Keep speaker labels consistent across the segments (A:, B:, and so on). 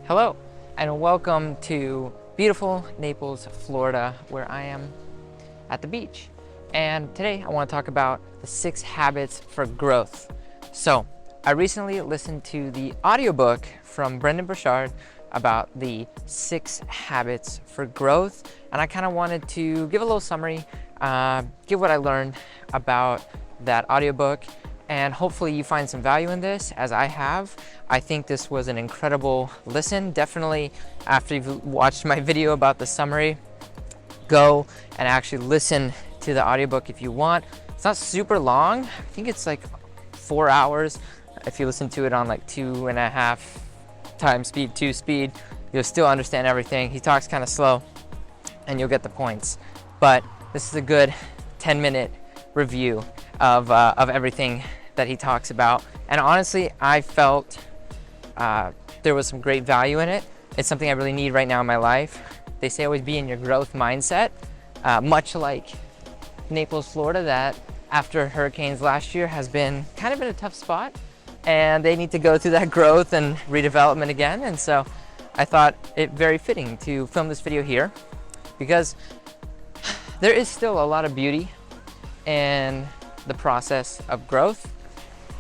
A: Hello, and welcome to beautiful Naples, Florida, where I am at the beach. And today I want to talk about the 6 habits for growth. So, I recently listened to the audiobook from Brendon Burchard about the 6 habits for growth, and I kind of wanted to give a little summary, give what I learned about that audiobook, and hopefully you find some value in this, as I have. I think this was an incredible listen. Definitely, after you've watched my video about the summary, go and actually listen to the audiobook if you want. It's not super long. I think it's like 4 hours. If you listen to it on like 2.5 times speed, 2 speed, you'll still understand everything. He talks kind of slow and you'll get the points. But this is a good 10-minute review of everything that he talks about. And honestly, I felt there was some great value in it. It's something I really need right now in my life. They say always be in your growth mindset, much like Naples, Florida, that after hurricanes last year has been kind of in a tough spot, and they need to go through that growth and redevelopment again. And so I thought it very fitting to film this video here, because there is still a lot of beauty in the process of growth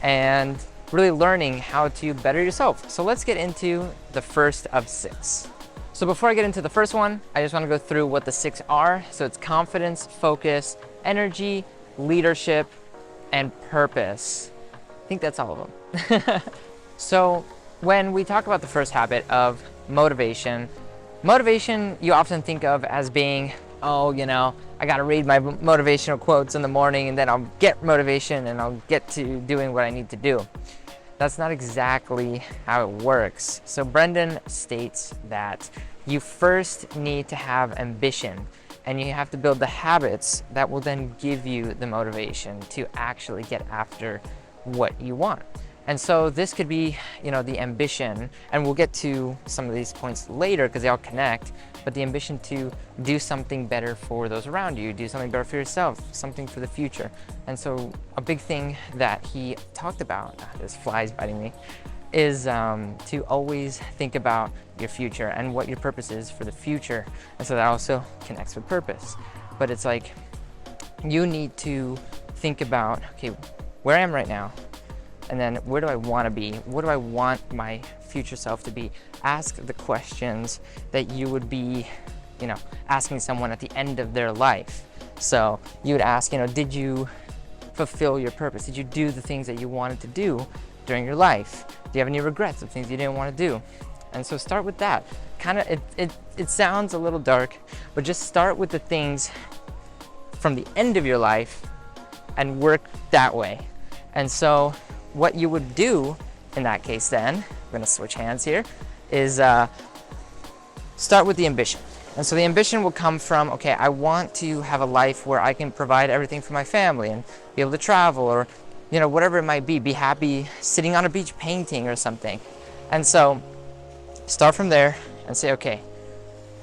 A: and really learning how to better yourself. So let's get into the first of 6. So before I get into the first one, I just want to go through what the 6 are. So it's confidence, focus, energy, leadership, and purpose. I think that's all of them. So when we talk about the first habit of motivation you often think of as being, I gotta read my motivational quotes in the morning and then I'll get motivation and I'll get to doing what I need to do. That's not exactly how it works. So Brendon states that you first need to have ambition, and you have to build the habits that will then give you the motivation to actually get after what you want. And so this could be, the ambition, and we'll get to some of these points later because they all connect, but the ambition to do something better for those around you, do something better for yourself, something for the future. And so a big thing that he talked about, this fly's biting me, is to always think about your future and what your purpose is for the future. And so that also connects with purpose. But it's like, you need to think about, okay, where I am right now, and then where do I want to be? What do I want my future self to be? Ask the questions that you would be, asking someone at the end of their life. So you would ask, did you fulfill your purpose? Did you do the things that you wanted to do during your life? Do you have any regrets of things you didn't want to do? And so start with that. It sounds a little dark, but just start with the things from the end of your life and work that way. And so what you would do in that case then, I'm gonna switch hands here, is start with the ambition. And so the ambition will come from, okay, I want to have a life where I can provide everything for my family and be able to travel, or whatever it might be happy sitting on a beach painting or something. And so start from there and say, okay,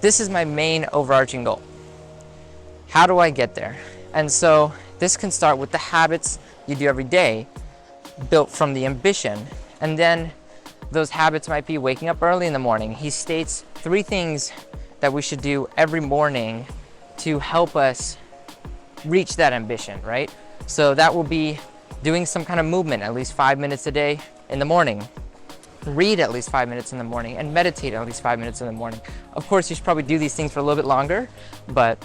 A: this is my main overarching goal. How do I get there? And so this can start with the habits you do every day, built from the ambition. And then those habits might be waking up early in the morning. He states 3 things that we should do every morning to help us reach that ambition, right? So that will be doing some kind of movement, at least 5 minutes a day in the morning. Read at least 5 minutes in the morning, and meditate at least 5 minutes in the morning. Of course, you should probably do these things for a little bit longer, but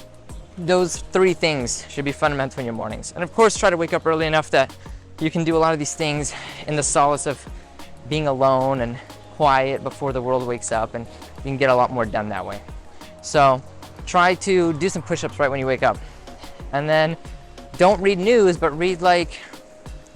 A: those 3 things should be fundamental in your mornings. And of course, try to wake up early enough that you can do a lot of these things in the solace of being alone and quiet before the world wakes up, and you can get a lot more done that way. So try to do some push-ups right when you wake up. And then don't read news, but read like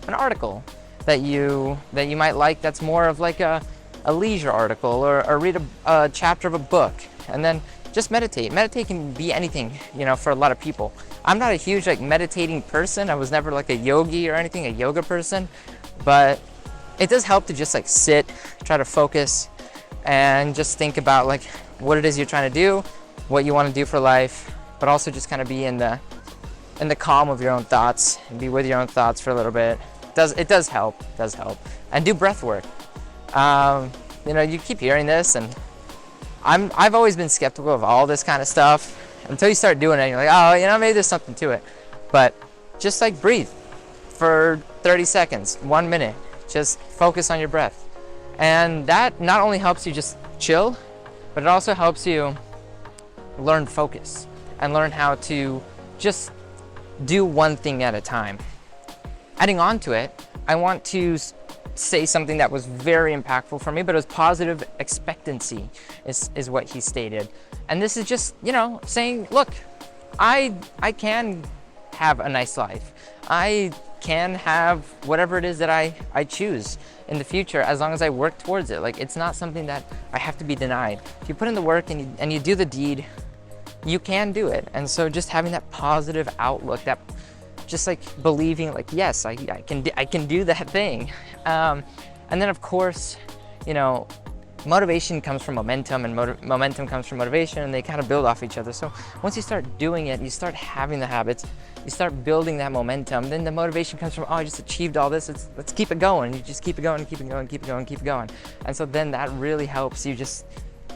A: an article that you might like, that's more of like a leisure article, or read a chapter of a book. And then just meditate. Meditate can be anything, for a lot of people. I'm not a huge meditating person. I was never like a yogi or anything, a yoga person, but it does help to just sit, try to focus, and just think about what it is you're trying to do, what you want to do for life, but also just kind of be in the calm of your own thoughts and be with your own thoughts for a little bit. It does help, and do breath work. You know, you keep hearing this, and I've always been skeptical of all this kind of stuff until you start doing it and you're like, oh, you know, maybe there's something to it. But just like breathe for 30 seconds, 1 minute, just focus on your breath. And that not only helps you just chill, but it also helps you learn focus and learn how to just do one thing at a time. Adding on to it, I want to say something that was very impactful for me, but it was positive expectancy is what he stated. And this is just, you know, saying, look, I can have a nice life. I can have whatever it is that I choose in the future, as long as I work towards it. Like, it's not something that I have to be denied. If you put in the work and you do the deed, you can do it. And so just having that positive outlook, that just like believing, like, yes, I can do that thing. And then of course, you know, motivation comes from momentum, and momentum comes from motivation, and they kind of build off each other. So once you start doing it, you start having the habits, you start building that momentum, then the motivation comes from, oh, I just achieved all this, let's keep it going. You just keep it going, keep it going, keep it going, keep it going. And so then that really helps you just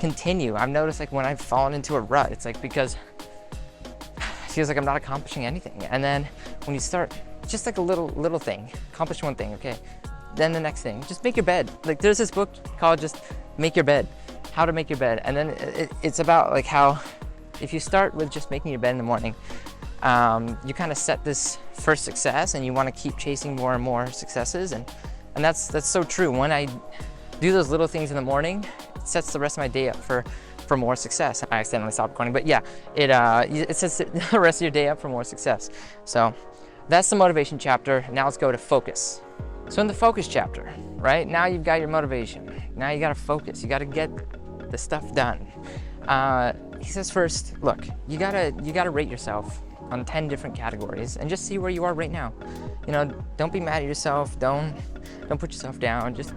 A: continue. I've noticed, like, when I've fallen into a rut, it's like because it feels like I'm not accomplishing anything. And then when you start, just like a little thing, accomplish one thing, okay, then the next thing, just make your bed. Like, there's this book called Just Make Your Bed, How to Make Your Bed. And then it's about like how if you start with just making your bed in the morning, you kind of set this first success, and you want to keep chasing more and more successes. And that's so true. When I do those little things in the morning, it sets the rest of my day up for more success. I accidentally stopped recording, but yeah, it sets the rest of your day up for more success. So that's the motivation chapter. Now let's go to focus. So in the focus chapter, right, now you've got your motivation. Now you gotta focus. You gotta get the stuff done. He says first, look, you gotta rate yourself on 10 different categories and just see where you are right now. You know, don't be mad at yourself. Don't put yourself down. Just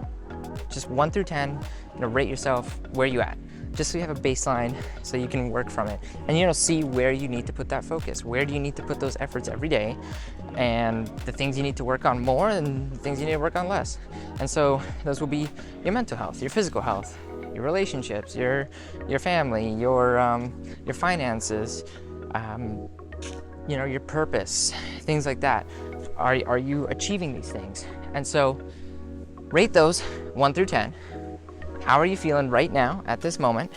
A: 1 through 10, you know, rate yourself where you at. Just so you have a baseline so you can work from it. And, you know, see where you need to put that focus. Where do you need to put those efforts every day? And the things you need to work on more, and the things you need to work on less. And so those will be your mental health, your physical health, your relationships, your family, your finances, you know, your purpose, things like that. Are you achieving these things? And so rate those 1 through 10. How are you feeling right now at this moment?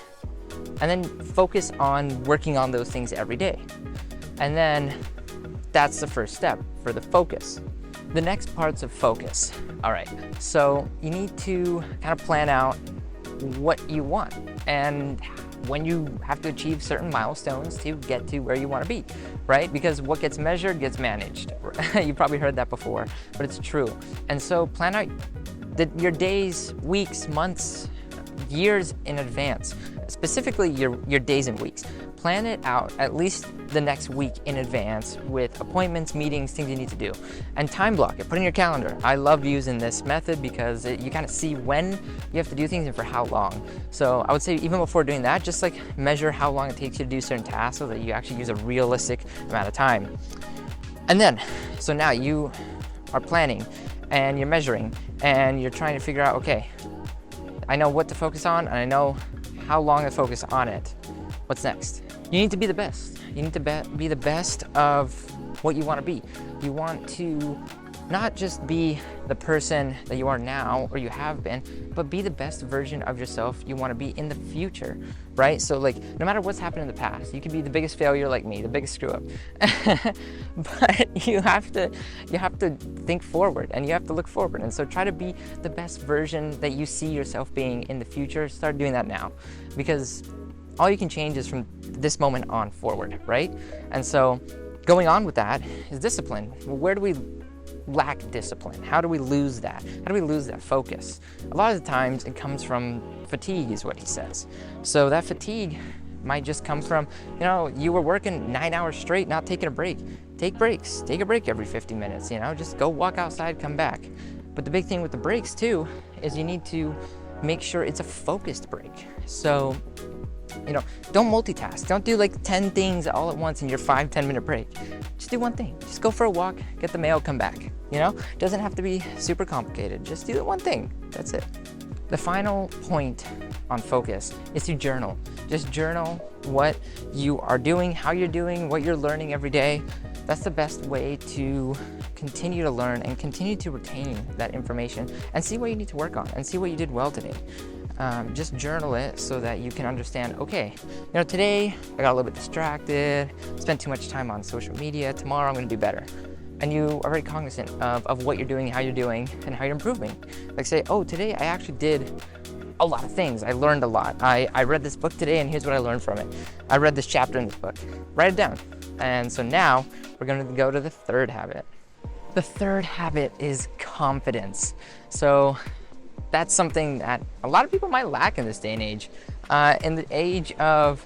A: And then focus on working on those things every day. And then that's the first step for the focus. The next part's of focus. All right, so you need to kind of plan out what you want and when you have to achieve certain milestones to get to where you want to be, right? Because what gets measured gets managed. You probably heard that before, but it's true. And so plan out your days, weeks, months, years in advance, specifically your days and weeks. Plan it out at least the next week in advance with appointments, meetings, things you need to do. And time block it, put in your calendar. I love using this method because you kind of see when you have to do things and for how long. So I would say even before doing that, just like measure how long it takes you to do certain tasks so that you actually use a realistic amount of time. And then, so now you are planning and you're measuring and you're trying to figure out, okay, I know what to focus on and I know how long to focus on it. What's next? You need to be the best. You need to be the best of what you want to be. You want to not just be the person that you are now or you have been, but be the best version of yourself you want to be in the future, right? So like, no matter what's happened in the past, you could be the biggest failure like me, the biggest screw up, but you have to think forward and you have to look forward. And so try to be the best version that you see yourself being in the future. Start doing that now, because all you can change is from this moment on forward, right? And so going on with that is discipline. Well, where do we lack discipline? How do we lose that? How do we lose that focus? A lot of the times it comes from fatigue is what he says. So that fatigue might just come from, you know, you were working 9 hours straight, not taking a break. Take breaks, take a break every 50 minutes, you know, just go walk outside, come back. But the big thing with the breaks too, is you need to make sure it's a focused break. So, you know, don't multitask. Don't do like 10 things all at once in your 5-10 minute break. Just do one thing. Just go for a walk, get the mail, come back. You know, it doesn't have to be super complicated. Just do the one thing. That's it. The final point on focus is to journal. Just journal what you are doing, how you're doing, what you're learning every day. That's the best way to continue to learn and continue to retain that information and see what you need to work on and see what you did well today. Just journal it so that you can understand, okay, today I got a little bit distracted, spent too much time on social media, tomorrow I'm gonna do better. And you are very cognizant of what you're doing, how you're doing, and how you're improving. Like say, oh, today I actually did a lot of things. I learned a lot. I read this book today and here's what I learned from it. I read this chapter in this book. Write it down. And so now we're gonna go to the third habit. The third habit is confidence. So that's something that a lot of people might lack in this day and age. In the age of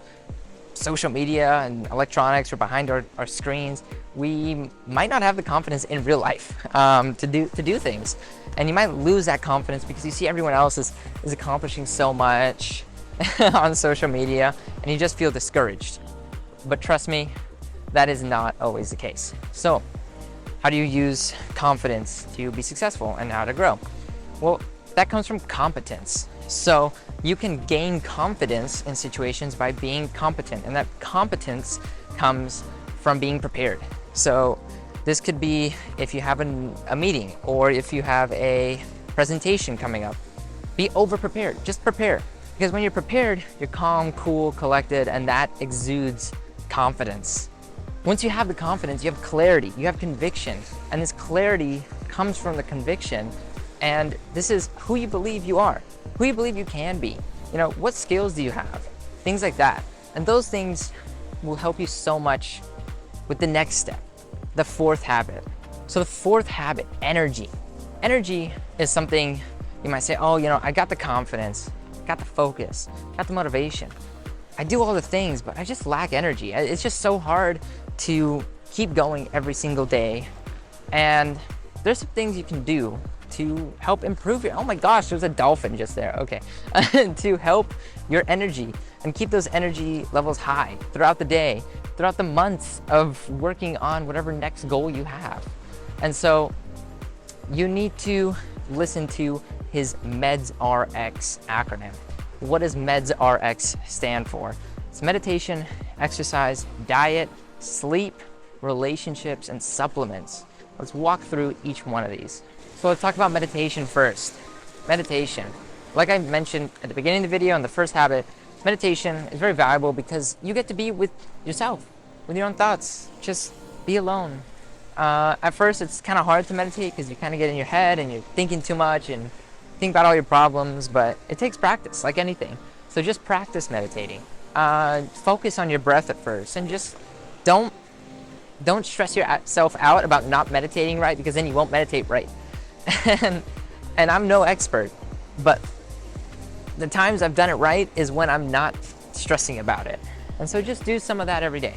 A: social media and electronics, or behind our screens, we might not have the confidence in real life to do things. And you might lose that confidence because you see everyone else is accomplishing so much on social media and you just feel discouraged. But trust me, that is not always the case. So how do you use confidence to be successful and how to grow? Well, that comes from competence. So you can gain confidence in situations by being competent, and that competence comes from being prepared. So this could be if you have a meeting or if you have a presentation coming up. Be over-prepared, just prepare. Because when you're prepared, you're calm, cool, collected, and that exudes confidence. Once you have the confidence, you have clarity, you have conviction, and this clarity comes from the conviction, and this is who you believe you are, who you believe you can be. What skills do you have? Things like that. And those things will help you so much with the next step, the fourth habit. So the fourth habit, energy. Energy is something you might say, oh, I got the confidence, got the focus, got the motivation. I do all the things, but I just lack energy. It's just so hard to keep going every single day. And there's some things you can do to help improve oh my gosh, there's a dolphin just there, okay. To help your energy and keep those energy levels high throughout the day, throughout the months of working on whatever next goal you have. And so you need to listen to his MEDS-RX acronym. What does MEDS-RX stand for? It's meditation, exercise, diet, sleep, relationships, and supplements. Let's walk through each one of these. So let's talk about meditation first. Meditation. Like I mentioned at the beginning of the video, in the first habit, meditation is very valuable because you get to be with yourself, with your own thoughts. Just be alone. At first, it's kind of hard to meditate because you kind of get in your head and you're thinking too much and think about all your problems, but it takes practice, like anything. So just practice meditating. Focus on your breath at first, and just don't stress yourself out about not meditating right, because then you won't meditate right. And I'm no expert, but the times I've done it right is when I'm not stressing about it. And so just do some of that every day.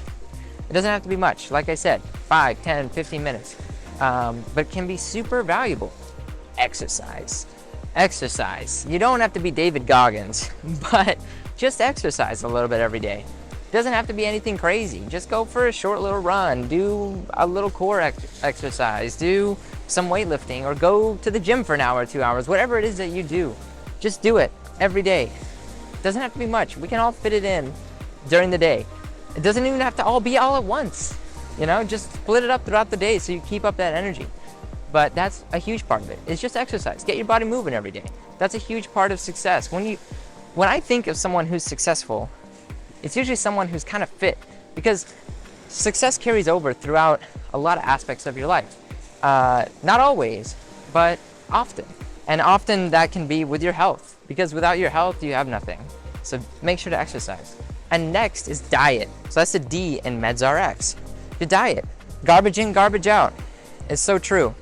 A: It doesn't have to be much. Like I said, 5, 10, 15 minutes, but it can be super valuable. Exercise. You don't have to be David Goggins, but just exercise a little bit every day. It doesn't have to be anything crazy. Just go for a short little run, do a little core exercise, do some weightlifting, or go to the gym for an hour or 2 hours, whatever it is that you do. Just do it every day. It doesn't have to be much. We can all fit it in during the day. It doesn't even have to all be all at once. Just split it up throughout the day so you keep up that energy. But that's a huge part of it. It's just exercise. Get your body moving every day. That's a huge part of success. When I think of someone who's successful, it's usually someone who's kind of fit, because success carries over throughout a lot of aspects of your life. Not always, but often. And often that can be with your health, because without your health, you have nothing. So make sure to exercise. And next is diet. So that's the D in MEDS-RX. The diet. Garbage in, garbage out. It's so true.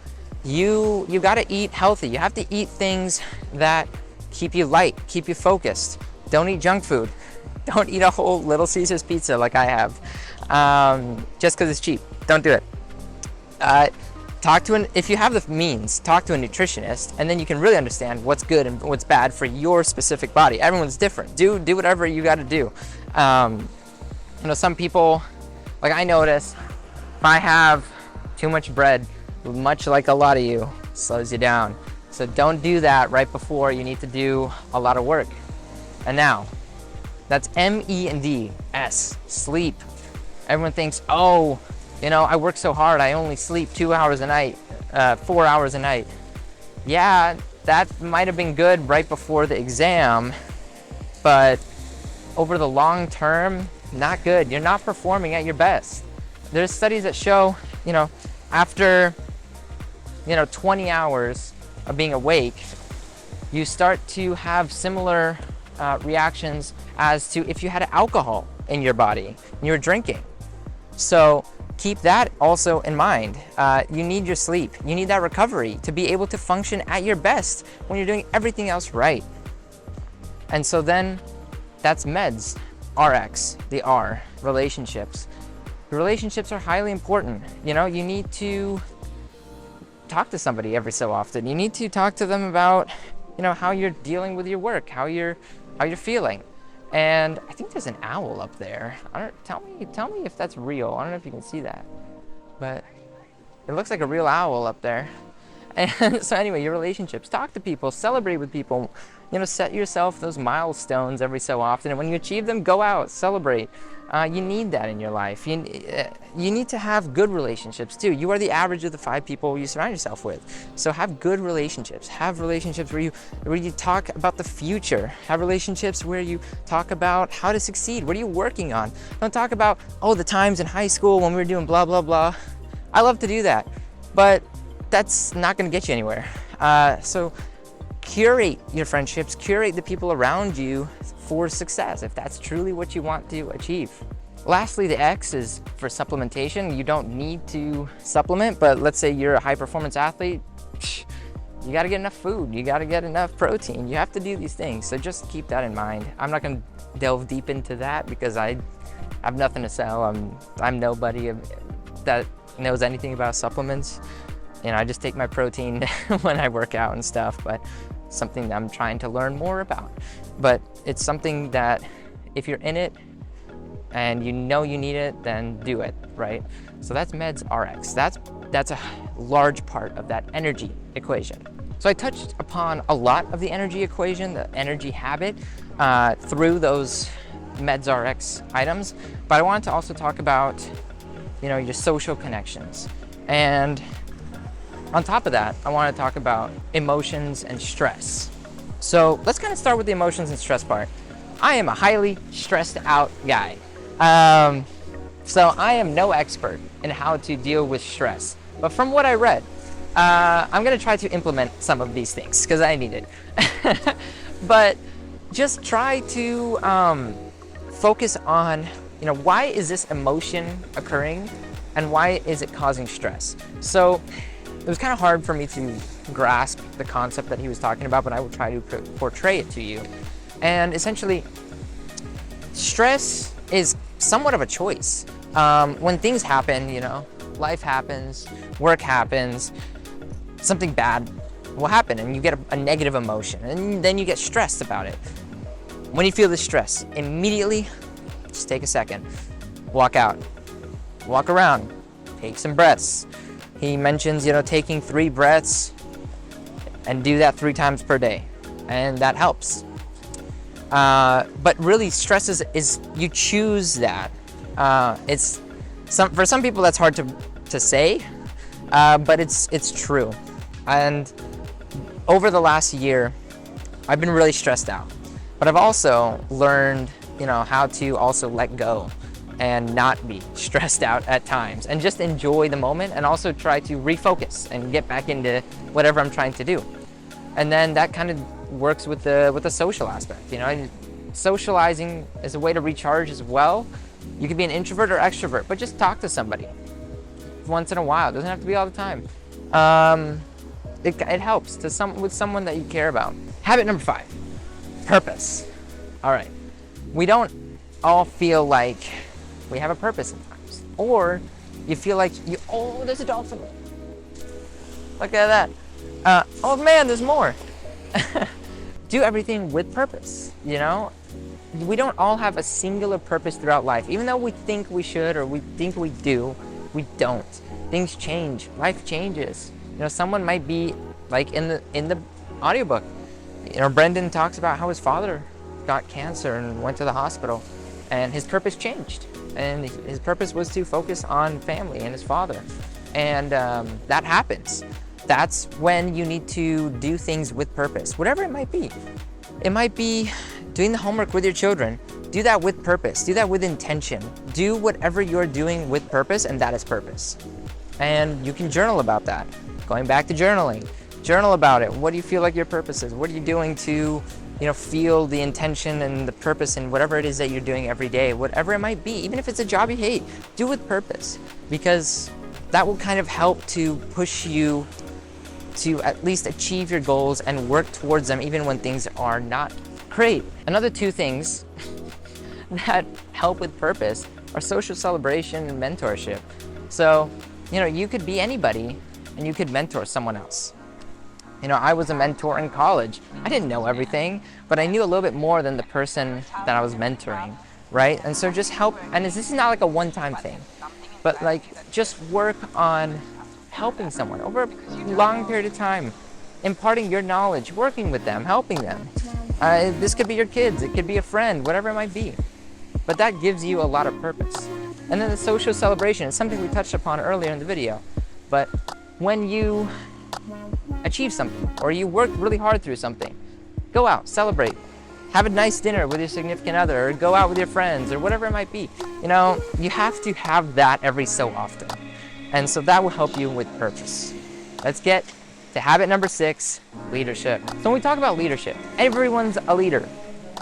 A: You got to eat healthy. You have to eat things that keep you light, keep you focused. Don't eat junk food. Don't eat a whole Little Caesars pizza like I have, just because it's cheap. Don't do it. If you have the means, talk to a nutritionist, and then you can really understand what's good and what's bad for your specific body. Everyone's different. Do whatever you got to do. Some people, like I notice, if I have too much bread, much like a lot of you, slows you down. So don't do that right before you need to do a lot of work. And now, that's M-E-and-D, S, sleep. Everyone thinks, oh, I work so hard, I only sleep 2 hours a night, 4 hours a night. Yeah, that might have been good right before the exam, but over the long term, not good. You're not performing at your best. There's studies that show, after, 20 hours of being awake, you start to have similar reactions as to if you had alcohol in your body and you were drinking. So keep that also in mind. You need your sleep. You need that recovery to be able to function at your best when you're doing everything else right. And so then that's meds, RX, the R, relationships. The relationships are highly important. You need to talk to somebody every so often. You need to talk to them about, how you're dealing with your work, how you're feeling. And I think there's an owl up there. Tell me if that's real. I don't know if you can see that, but it looks like a real owl up there. And so anyway, your relationships, talk to people, celebrate with people, set yourself those milestones every so often. And when you achieve them, go out, celebrate. You need that in your life. You need to have good relationships too. You are the average of the 5 people you surround yourself with. So have good relationships. Have relationships where you talk about the future. Have relationships where you talk about how to succeed. What are you working on? Don't talk about, the times in high school when we were doing blah, blah, blah. I love to do that, but that's not going to get you anywhere. So curate your friendships, curate the people around you for success, if that's truly what you want to achieve. Lastly, the X is for supplementation. You don't need to supplement, but let's say you're a high performance athlete, you gotta get enough food, you gotta get enough protein, you have to do these things. So just keep that in mind. I'm not gonna delve deep into that because I have nothing to sell. I'm nobody that knows anything about supplements. I just take my protein when I work out and stuff, but something that I'm trying to learn more about. But it's something that if you're in it and you need it, then do it, right? So that's meds RX. That's a large part of that energy equation. So I touched upon a lot of the energy equation, the energy habit, through those meds RX items, but I wanted to also talk about, your social connections. And on top of that, I want to talk about emotions and stress. So let's kind of start with the emotions and stress part. I am a highly stressed out guy. So I am no expert in how to deal with stress. But from what I read, I'm going to try to implement some of these things because I need it. But just try to focus on, why is this emotion occurring and why is it causing stress? So it was kind of hard for me to grasp the concept that he was talking about, but I will try to portray it to you. And essentially, stress is somewhat of a choice. When things happen, life happens, work happens, something bad will happen and you get a negative emotion and then you get stressed about it. When you feel the stress, immediately just take a second, walk out, walk around, take some breaths. He mentions, taking 3 breaths and do that 3 times per day, and that helps. But really, stress is you choose that. For some people that's hard to say, but it's true. And over the last year, I've been really stressed out, but I've also learned, how to also let go and not be stressed out at times and just enjoy the moment and also try to refocus and get back into whatever I'm trying to do. And then that kind of works with the social aspect. Socializing is a way to recharge as well. You can be an introvert or extrovert, but just talk to somebody once in a while. It doesn't have to be all the time. It helps with someone that you care about. Habit number 5, purpose. All right, we don't all feel like we have a purpose sometimes, or you feel like there's a dolphin. Look at that. Oh man, there's more. Do everything with purpose. We don't all have a singular purpose throughout life. Even though we think we should or we think we do, we don't. Things change. Life changes. Someone might be Like in the audiobook, Brendon talks about how his father got cancer and went to the hospital, and his purpose changed. And his purpose was to focus on family and his father. And that happens. That's when you need to do things with purpose, whatever it might be. It might be doing the homework with your children. Do that with purpose. Do that with intention. Do whatever you're doing with purpose, and that is purpose. And you can journal about that. Going back to journaling. Journal about it. What do you feel like your purpose is? What are you doing to, feel the intention and the purpose in whatever it is that you're doing every day, whatever it might be, even if it's a job you hate, do it with purpose, because that will kind of help to push you to at least achieve your goals and work towards them even when things are not great. Another two things that help with purpose are social celebration and mentorship. So, you could be anybody and you could mentor someone else. I was a mentor in college. I didn't know everything, but I knew a little bit more than the person that I was mentoring, right? And so just help, and this is not like a one-time thing, but like just work on helping someone over a long period of time, imparting your knowledge, working with them, helping them. This could be your kids, it could be a friend, whatever it might be. But that gives you a lot of purpose. And then the social celebration is something we touched upon earlier in the video. But when you achieve something, or you work really hard through something, go out, celebrate, have a nice dinner with your significant other, or go out with your friends, or whatever it might be. You have to have that every so often. And so that will help you with purpose. Let's get to habit number 6, leadership. So when we talk about leadership, everyone's a leader.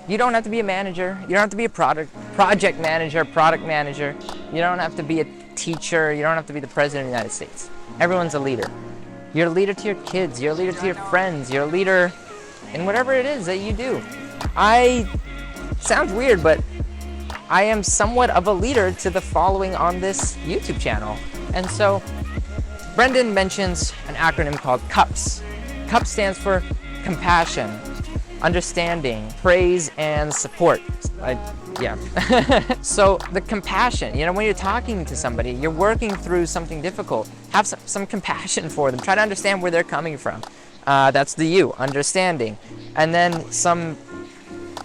A: You don't have to be a manager. You don't have to be a project manager, product manager. You don't have to be a teacher. You don't have to be the president of the United States. Everyone's a leader. You're a leader to your kids. You're a leader to your friends. You're a leader in whatever it is that you do. Sounds weird, but I am somewhat of a leader to the following on this YouTube channel. And so Brendon mentions an acronym called CUPS. CUPS stands for compassion, understanding, praise, and support. So the compassion, when you're talking to somebody, you're working through something difficult, have some compassion for them. Try to understand where they're coming from. That's the U, understanding. And then some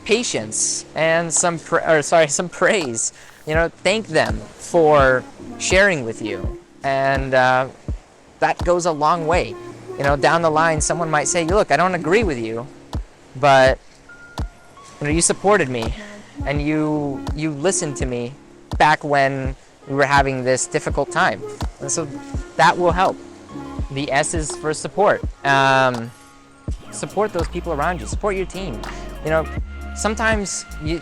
A: patience and some praise. Thank them for sharing with you. And that goes a long way. Down the line, someone might say, look, I don't agree with you, but you supported me and you listened to me back when we were having this difficult time. And so that will help. The S is for support. Support those people around you. Support your team. Sometimes you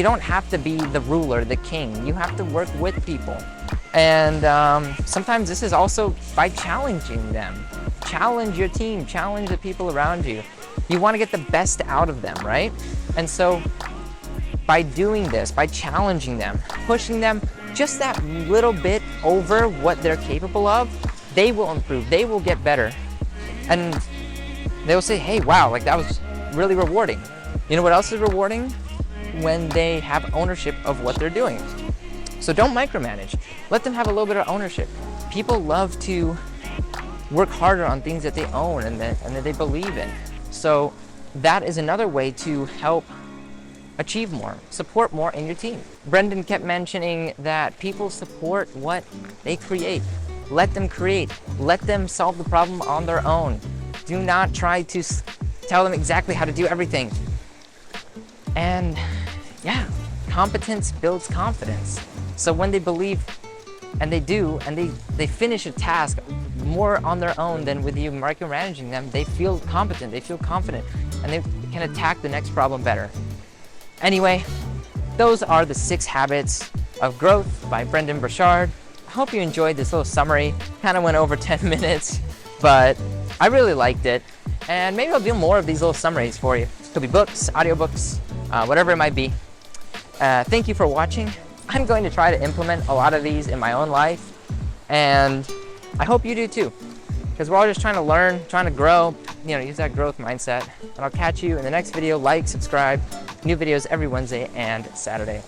A: don't have to be the ruler, the king. You have to work with people. And sometimes this is also by challenging them. Challenge your team. Challenge the people around you. You want to get the best out of them, right? And so by doing this, by challenging them, pushing them just that little bit over what they're capable of, they will improve. They will get better. And they'll say, hey, wow, that was really rewarding. You know what else is rewarding? When they have ownership of what they're doing. So don't micromanage. Let them have a little bit of ownership. People love to work harder on things that they own and that they believe in. So that is another way to help achieve more, support more in your team. Brendon kept mentioning that people support what they create. Let them create. Let them solve the problem on their own. Do not try to tell them exactly how to do everything. And competence builds confidence. So when they believe and they do, and they finish a task more on their own than with you micromanaging them, they feel competent, they feel confident, and they can attack the next problem better. Anyway, those are the 6 habits of growth by Brendon Burchard. I hope you enjoyed this little summary. Kind of went over 10 minutes, but I really liked it. And maybe I'll do more of these little summaries for you. It could be books, audiobooks, whatever it might be. Thank you for watching. I'm going to try to implement a lot of these in my own life, and I hope you do too, because we're all just trying to learn, trying to grow, use that growth mindset. And I'll catch you in the next video. Like, subscribe. New videos every Wednesday and Saturday.